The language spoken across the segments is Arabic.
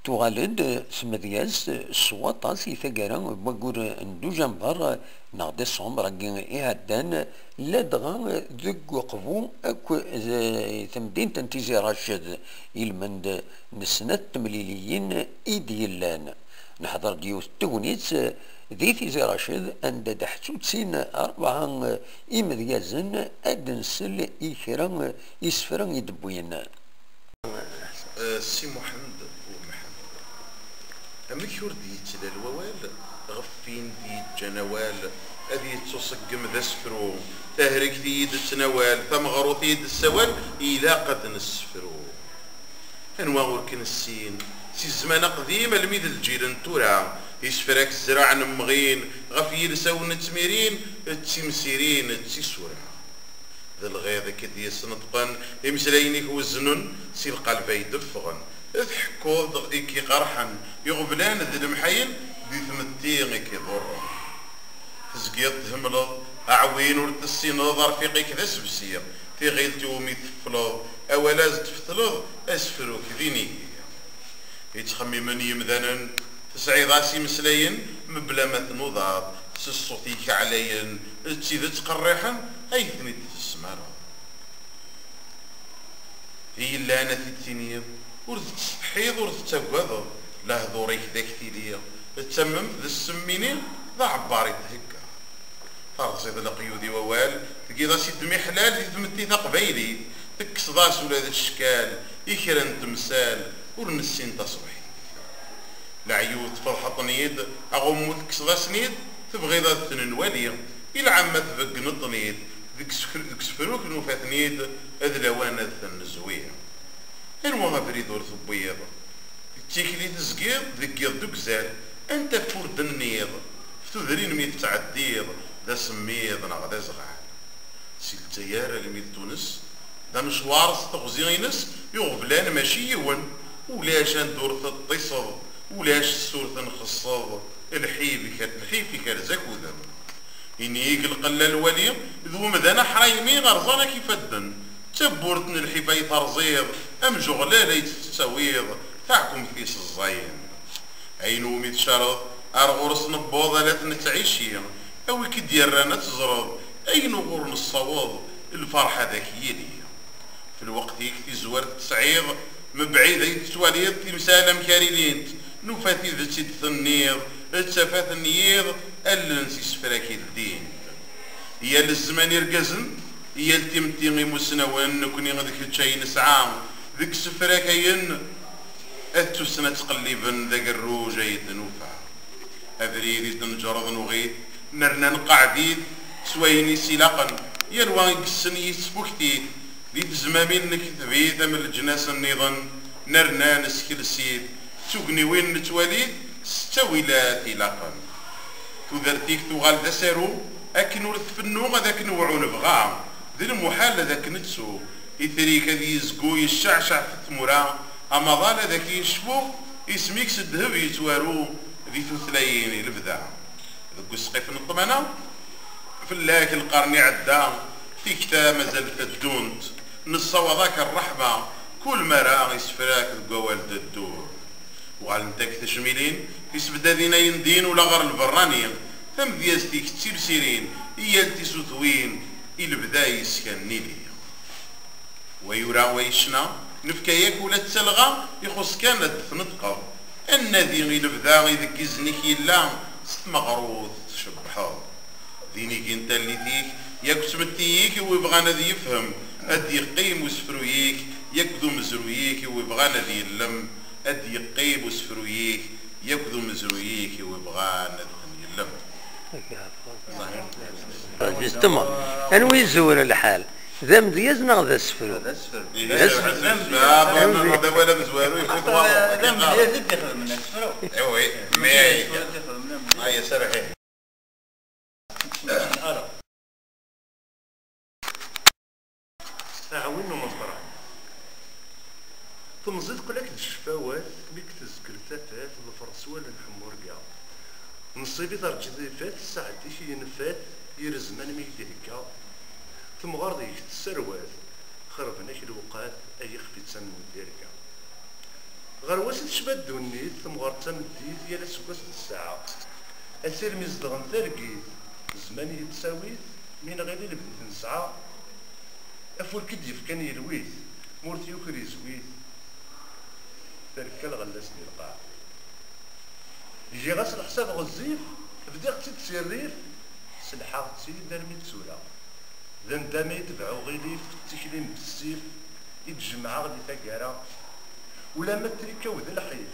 تغالد سمدياز الصوات سي ثقارا وقور ندو جنبر نا ديسمبر إهدان لدغا ذق وقفو أكو ثمدين تنتيزي راشد إلمند نسنة تمليليين إيديلان نحضر ديوث تونيس ذي تيزي راشد عند دحتو تسين أربعة إمديازن أدنسل إيكرا إسفرا يدبوين سي محمد ومحمد أمك يردي تلا الووال غفين دي الجنوال هذه تصقم ذا سفرو تهرك ذي التنوال ثمغرو ذي السوال إلى قد نسفرو أنواع كن السين سي الزمان قديم الميد الجيران تورا يسفرك الزراع نمغين غفي يلساو نتميرين تسمسيرين تسورا ذا الغيظ كدي سنطقن يمسلاينيك وزنن سي القلب يدفغن اضحكو كي قرحن يغبلان ذي المحين ذي ثمتين كي ضرن تزقيط هملض اعوين ورد السينوض رفيقك ذا سبسير في غيلتي ومي تفلض اولا تفتلض اسفروك ذيني يتخممن يمذنن تسعيد راسي مسلاين مبلا ما تنوضاض سصوتيك عليا تسيد تقرحن ايثني تسمارا هي اللي انا تتنير ورد تحيض ورد تقوض لا هذوريك ذاك تيليا تسمم ذا السمينين ذا عباري تهكا ترصيد القيودي ووال تلقي ذا سيد محلال ذي تمتي ذا قبيلي تكس ذا ولا ذا الشكال يكرن تمثال ورنسين تصبحي العيوت فرحة نيد أغمو تكس ذا سنيد تبغي ذا تننوالي إلا عما تبق نطنيد ذيك سفروك نوفاتنيد هذ لوان هذ النزوية المهم فريد ور ثبيض تيكلي تزقيض ذيك يضوك زال أنت فورد النيض فتذرين ميت تعديض ذا سميض نغدا زغال سي التيار اللي ميت تونس ذا مشوار ستغزينس يغفلان ماشي يون ولاش ندور تتصل ولاش السور تنخصض الحيفي كرزاك وذم إني يقلقل الولي ذو مذانا حرايمي غرزانا كيفدن تبورتن الحفاي ترزيض أم جغلالة يتساويض تاعكم كيس الزين أينو ميت شرط أرغرس نبوضة لا تنتعيشي أو كديرانا تزرض أينو غورن الصواب الفرحة ذاك يلي في الوقت يكتي زوار تسعيض مبعيد يتواليض تمثال مكاريلين نوفاتي ذا تثنيض التفات النيض ألنسي سفراكي الدين هي الزمان يرقزن هي التمتي مسنوان نكوني غدك تشاي نسعى ذيك سفراكين التسنة تقلبن ذاك الروج يدنوفا أذريدي تنجرض نغيد نرنا نقعديد سويني سلاقا يلوان يقسن يسفوكتيد ذي بزمامين نكتبيد من الجناس النظام نرنا نسكل سيد سوقني وين نتواليد ستويلات لاقا تذرتيك تغال ذا سارو أكن ورثفنو غذاك نوعو نبغا ذي المحال ذاك نتسو إثريك ذي يزقو يشعشع في الثمورا أما ظال ذاك يشفو يسميكس الذهب يتوارو ذي ثلاثين البذا ذاك السقيف نطمنا في اللاك القرن عدا في كتاب مازال الدونت نصوى ذاك الرحمة كل مرا يسفراك القوالد الدور وغالنتاك تشميلين يسبدا ذينا يندين ولا غير البراني ثم ديازتيك تسير سيرين إيالتي سوثوين البدا يسكن نيلي ويرى ويشنا نفكاياك ولا تسلغى يخص كانت تنطقى النادي البدا يذك يزنيك يلا ست مغروث تشبحا دينيك انت اللي فيك ياك سمتيك ويبغانا ذي يفهم ادي يقيم وسفرويك يكذو مزرويك ويبغانا ذي يلم ادي يقيم وسفرويك يكذو مزرويك ويبغانا ذي يلم استمع أنا ويزور الحال ذا مديزنا ذا سفر ذا سفر هذا ولا مزوارو يفوت والله ذا مديز يدخل من السفر ايوه مي هاي سرحي أعاونوا مصدرا ثم زيد كلك الشفاوات بيك تذكر تافات الفرسوال نحمو رقا نصيبي ترجي فات الساعة ديك ينفات يرزمان ميك ديكا ثم غارضي السروات خربنا الوقات أي خفي تسمو ديركا غير واش تشبه الدنيت تمغر تمديت يا سكاس الساعة أسير مزدغن ثرقيت زمان يتساويت من غير اللي بديت نسعى أفور كديف كان يلويت مورت يوكري زويت تركا الغلاس ديال القاع يجي غاس الحساب غزيف بدي اختي تسيريف سلحاغتي درمي تسولا ذا ندامي يتبعو غيليف تكليم بالسيف يتجمع غلي تاكارا ولا ما تريكا وذا الحيف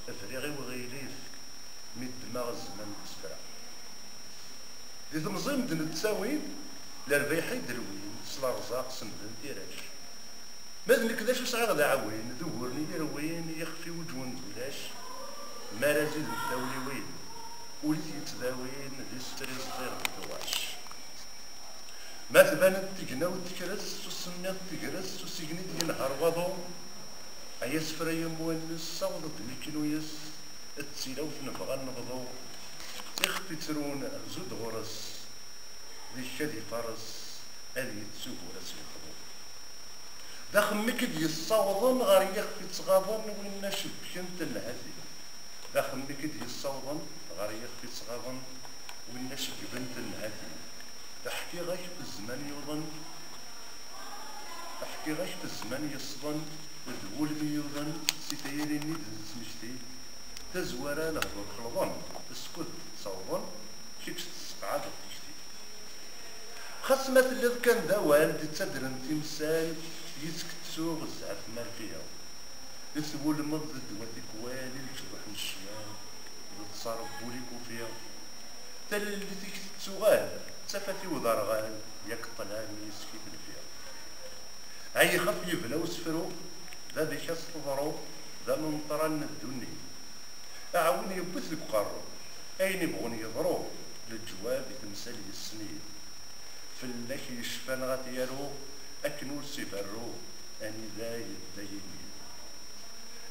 افريغي وغيليف مي الدماغ الزمان تسفرا دي تمزيم دن تساوين لربيحي دروين سلا رزاق سمدن تيراش ماذن كداش وسعى غدا عوين دورني يروين يخفي وجون دولاش ما رازيد الدولي وين وليت يتداوين دي ستريس غير بدواش ما تبان تقنا وتكرس وسميت تقرس وسيقني ديال نهار وضو ايا سفريا مونس صوضت ميكيلو يس التسيلة نبغى نبضو يخفي ترون زود غرس ذي شادي فرس هذه تسوق ورس يخضو داخل مكد يصوضن غير يخفي تغاضن وين شبكنت الهدي داخل مكد يصوضن غير يخفي تغاضن وين شبكنت الهدي تحكي غيش بالزمان يوضن تحكي غيش بالزمان يصدن ودول بيوضن سيتايري نيد سمشتي تزورا لهضر خلضن تسكت تصوضن كيكش تسقعد وتشتي خاص مثل كان دوان دي تدرن تمثال يسكتسو غزعف مالفيها يسبو المض دواتي كوالي الجروح من الشمال وتصارب بوليكو فيها تل اللي تكتسو غال تفاتي وضرغان ياك طلال يسكت فيها هاي خف يبلا وسفرو ذا بيكاس تضرو ذا منطران الدني أعاون يبث بقارو أين يبغون يضرو للجواب تمثال السنين فلاك يشفان غاتيارو أكنو سيبرو أني ذا يديني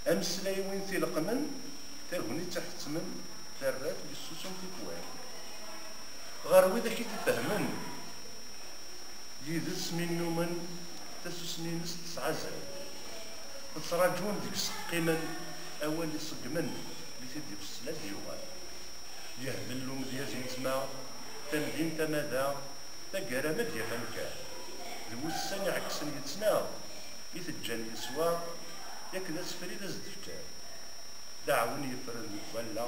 أمسلاي وين تلقمن تاهوني تحت من ترات بالسوسن في كوان غاروي ذاك يتفهمن يدس منو من تسوسني نس تسعزل تصراجون ديك سقيمن أول يصقمن لتدي في السلاد يوغال يهمل له مزيازين تما تمدين تمادا تقرا مديا فنكا الوسان يعكسن يتسنا يتجان يسوا ياك ذا سفري ذا زدفتار دعوني يفرن ولا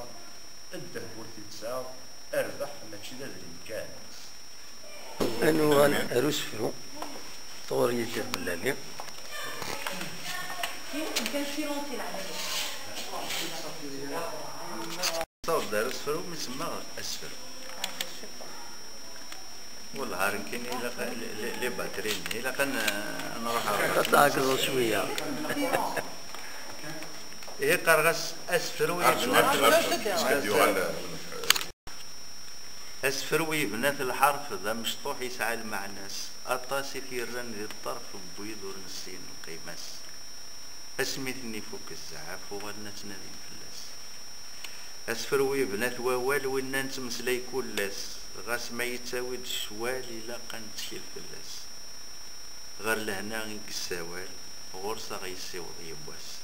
الدهور تتسا اربح ماشي ذا الامكان انو اروس فرو طوري يتر بالله كان سيلونتي العدد صوت دار اسفر ومسمى اسفر والله يمكن لي باترين الا كان نروح قطعك شويه هي قرغس اسفر اسفر ويبنات الحرف ذا مشطوح يسعى مع الناس اطاسي في الرن ذي الطرف بويض ونسين قيماس اسميتني فوق الزعاف وغنى تنادي فلاس اسفر ويبنات ووال وين نتمسلي كلاس غاس ما يتساوي الشوال إلا قنتشيل فلاس غير لهنا غيك السوال غرصة غيسيوض يبواس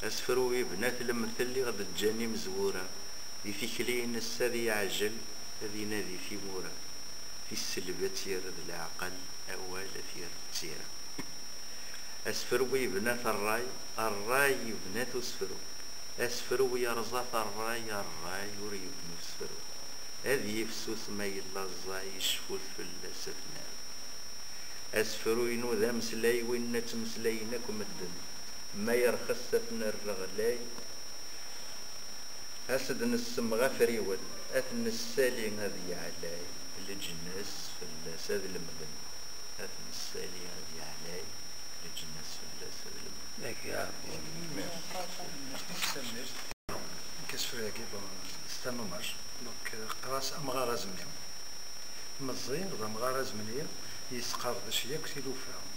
أسفروي بنات المثل غد تجاني مزورة ذي في كلين السادي يعجل هذي نادي في مورا في السلبة يرد العقل أول في التيرة أسفروي بنات الراي بنات أسفرو أسفروي رزاف الراي وريب نسفرو هذه يفسوس ما يلازا يشفوث في اللسفنا أسفرو ينو ذا مسلاي وين نتمسلاينكم الدن ما يرخصتنا الرغلاي أسد نسم غفري ود أثن السالين هذه علاي الجنس في اللساد المدن أثن السالين هذه علاي الجنس في اللساد المدن لك يا كسفر يجيب استنوا ماشي دونك قراص أمغار زمنية مزين غدا مغار زمنية يسقر دشيا كتيلو فيهم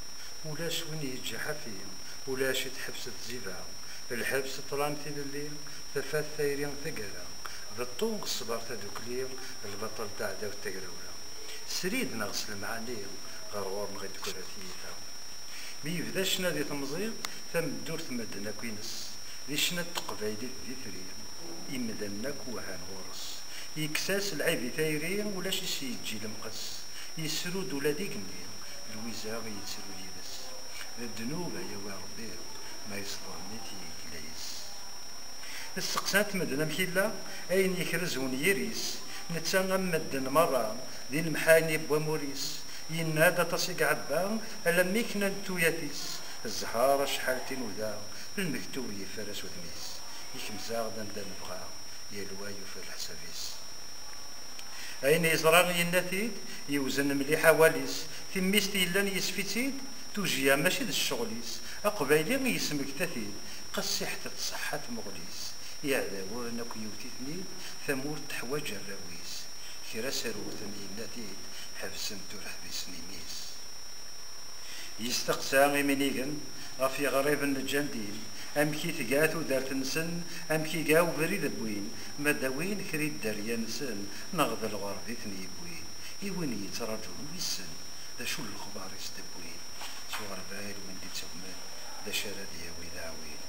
ولاش وين يجي حفيهم ولاش يتحبس تزيبها الحبس طلانتي لليل ثفات ثايرين ثقرا ذا الطوق الصبر تدوكلير البطل تاع داو التقراولا سريد نغسل المعانير غرور نغيد كراتيتا مي يبداش نادي تمزير ثم دور ثم دنا كوينس ذي شنات تقبايلي ذي ثريا إمدنك وهان غورس يكساس العيب ثايرين ولا شي سيجي المقص يسرود ولا ديك النيل الوزاغ يتسرو يدس الذنوب يا ربي ما يصلحني تيكلايس السقسات مدنا مكيلا أين يكرزون يريس نتسنى مدن مرة ذي المحاني بوموريس ينادى تصيق عبان ألم يكنا نتوياتيس الزهارة شحالتين وذا المكتوب يفرس وثميس يكمزاغ دندن بغا يلوايو في الحسابيس أين يزرار يناتيد يوزن مليحة واليس ثميستي لن يسفتيد توجيا ماشي د الشغليس أقبايلي يسمك تثيد قصي حتى تصحات مغليس يعلاوان أكو يوتيثنيد ثمور تحواج الراويس كرا سروت يناتيد حبسن ترحبس نيميس يستقسى منيغن غفي غريب النجاندين أمكي تقاتو دارت نسن أمكي قاو بريد بوين مداوين كريد داريا نسن نغض الغرب ثني بوين إيوين يتراجعون بالسن دا شو الخبار يستبوين شو غربايل وين دي تسمى دا شراديا ويداوين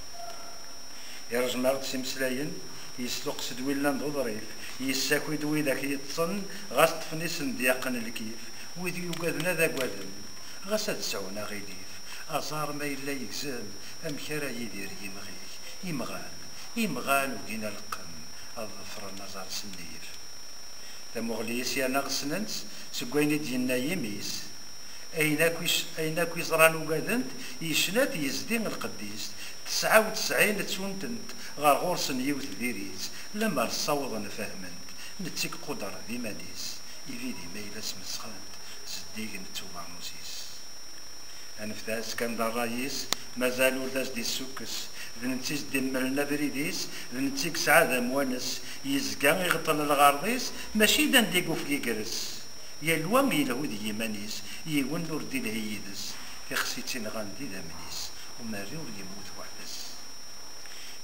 يا رجل مرض سمسلاين يسلق سدوين لاند ظريف يساكوي دوي ذاك يتصن غاس طفنيسن دياقن الكيف ويدي يوقذنا ذا قوذن غاس تسعونا غيديف أزار ما إلا يكزل أم كرا يدير يمغان وقينا القم الظفر النظر سنيف ثمغليس يا نغسننس سقوين دينا يميس أيناك يزران وقاذنت يشنات يزدين القديس 99 تسونتنت غار غورسن يوث ديريز لما الصوض نفهمنت نتيك قدر ذي مانيس يفيدي ميلا سمسخانت زديق نتوبع موسيس أنفتاس كان دا الرايس مازالو داس دي السوكس ذنتيس دي ملنا بريديس ذنتيك سعادة موانس يزقان يغطن الغارضيس ماشي دان ديقو في يقرس يلوام يلهو دي يمانيس يون نور دي الهيدس يخسيتين غاندي دا منيس وماريو يموت وحدس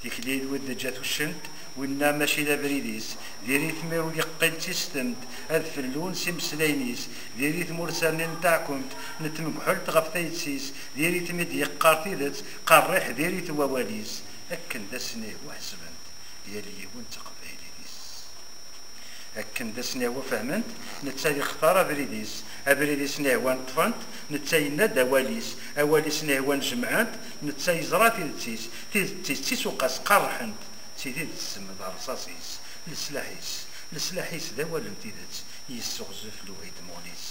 ديك ليل ود جاتو الشنت وإنا ماشي دا بريديس ديري ثميرو يقل تيستمت هذ فلون سمسلاينيس ديري ثمورسان نتاعكمت نتمكحلت غفتايتسيس ديري ثميد يقار تيدت قريح ديري ثوواليس أكن دا سنيه وحسبنت يالي وانت قبايليس أكن دا سنيه وفهمنت نتساي اختار بريديس أبريديس نهوان طفنت نتساي ندا واليس أواليس نهوان جمعانت نتساي زراتي لتسيس تيس وقاس قرحنت سيدي تسمى دار رصاصيس لسلاحيس ذا والامتداد يستغزف لوهيد مونيس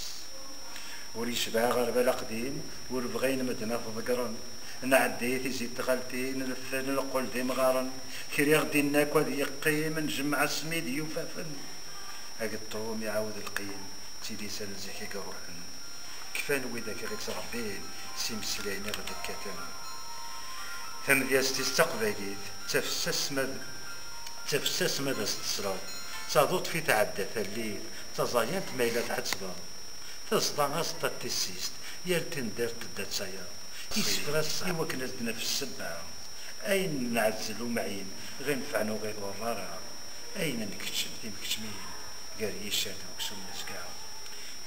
وريشبع غربة قديم وربغين مدنا في ذكرن نعديتي زيد تغلتين الفن القول ذي مغارن كري غدي ناكو ذي يقيم نجمع سميد يوفافن أقطوم يعاود القيم سيدي سالزيكي روحن كفان ويداك غيك ربين سيمسلين غدي كاتن ثم دياستي استقباليت تفسس مدى استصرار تضوط في تعدى الليل تزاينت ميلات حتسبا تصدى أسطى تسيست يالتن دارت تدات سيار يسفرس يوكنا زدنا في السبعة أين نعزلو معين غير نفعنو غير ورارا أين نكتشم دي مكتشمين قاريشات وكسوم نسكاو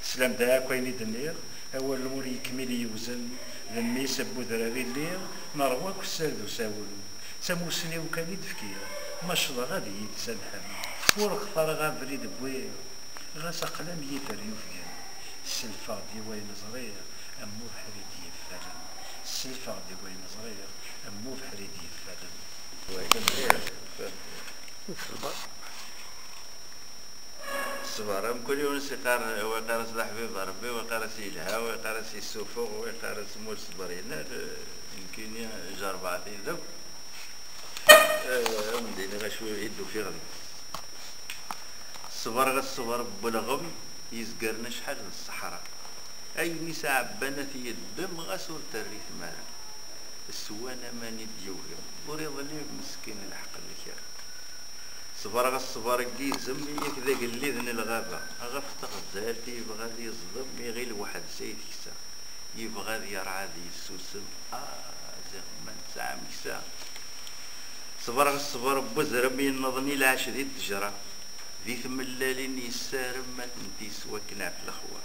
سلام داك وين دنير أول الأمور يكمل يوزن لما يسبو ذراري الليل نرواك السادو ساولو ساموسني وكان يدفكير ماشضا غادي يتسلحم ورخطار غابريد بوير غاس قلم يفريو فيها السلفا دي وين صغير أمو بحريد يفرن السلفا دي وين صغير أمو بحريد يفرن الصبر كل يوم سيقار وقار صلاح بيب ربي وقار سيلها وقار سيسوفو وقار سمول صبرينا يمكن جرباتي ذوك مدينة غشوي يدو في غلي الصبر بلغم يزقرنا شحال الصحراء أي نساء بنتي الدم غسول تريث مالا السوانة ماني ديوهم وريض لي مسكين الحق اللي كير الصبر قيزم يكذا قال لي ذن الغابة أغفت غزالتي يبغى لي يصدم يغيل واحد سيد كسا يبغى لي يرعى لي السوسم زغمان ساعة مكسا صبر بوزرم ينظني العاش ذي التجرة ذي ثم اللالين يسارم ما تنتيس وكنا في الأخوة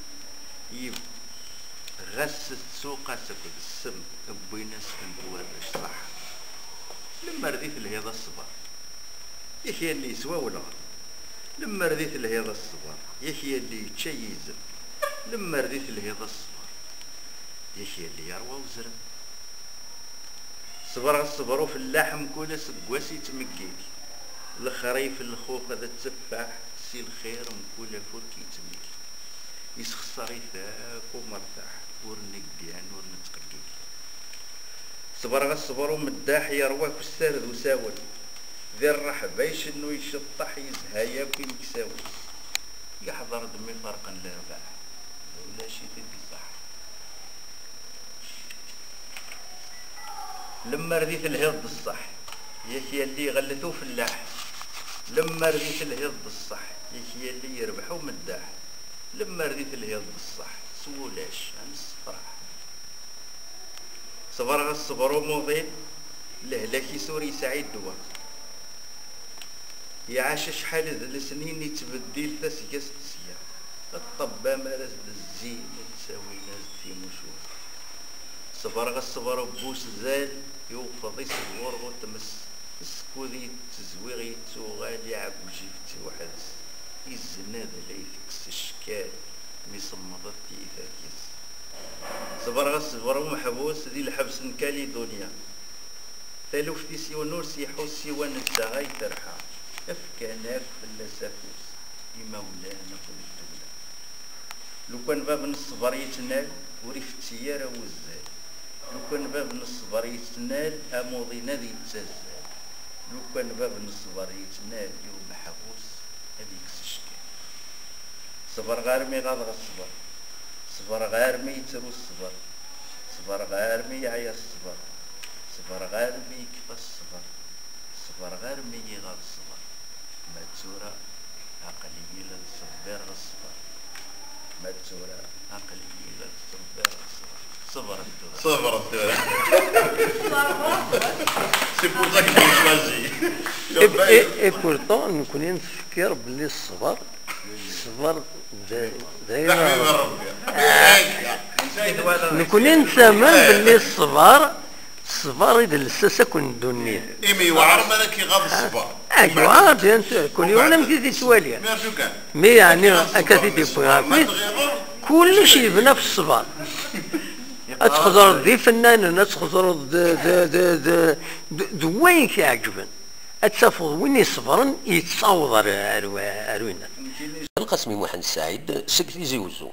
غست سوق سكت السم بوينس كنت ورش صح لما رديت الهيضة الصبر ياك هي اللي يسوى والغر، لما رديت الهيضة الصبر ياك هي اللي يتشيز، لما رديت الهيضة الصبر ياك هي اللي يروى وزرم. صبر الصبر في اللحم كل سقواسي تمكيك، الخريف الخوخ هذا التفاح سي الخير مكل فول كيتميك، يسخسر يثاك ومرتاح ورنقيان ورنتقيك. صبر الصبر مداح يرواك السارد وساول، ذي الرحبايش انو يشطح يزهايا كي مكساول، يحضر دمي فرقا الارباع ولا شي تبي صح. لما رديت الهض الصح ياك هي اللي غلثو في اللاح، لما رديت الهض الصح ياك هي اللي يربحو مداح، لما رديت الهض الصح سولاش امس فرح. صبر الصبر موضين لهلاكي سوري سعيد دوا، يعاش شحال ذ السنين يتبدل تسقس تسيا، الطبا مرز الزين تساوي ناس في مشوار. صبر الصبر بوس زال يوفض يصور وتمس، السكوذي تزويغي توغالي عبو جيفتي وحدس، يزناد ليفكس الشكال ميصمضت تيثاكيس. صبر الصبر محبوس ذي الحبس نكالي دنيا، ثالوف سيو نور سيحوس سيوا نتاغي ترحى، افكاناك فلا سافوس يمولانا في الدولة. لو كان باب الصبر يتنال وريفتي راه وزال، لو كان باب الصبر يتنال اموضينا ذي تزال، لو كان باب الصبر يتنال يوم محبوس هذيك الشكال. صبر غارمي غاضغ الصبر، صبر غارمي يترو الصبر، صبر غارمي يعيا الصبر، صبر غارمي كفى الصبر، صبر غارمي يغال الصبر. ما تورا عقلي للصبر الصبر، ما تورا عقلي للصبر الصبر. صبر الدورة، صبر الدورة. سي بور سا كو شوازي. اي بورتون نكون نفكر بلي الصبر دايما نكون نتامل بلي الصبر يدلس كون الدنيا. ايمي وعر مالك يغض الصبر. ايوا بيان سور كل يوم نمشي تسواليا. ميرجو كان. مي يعني اكاثي دي كل شيء يبنى في الصبر. اتخضر ذي فنان اتخضر وين كيعجبن اتسافر وين يصبرن يتصاوض اروينا. القاسمي محمد السعيد سكتي زيوزو.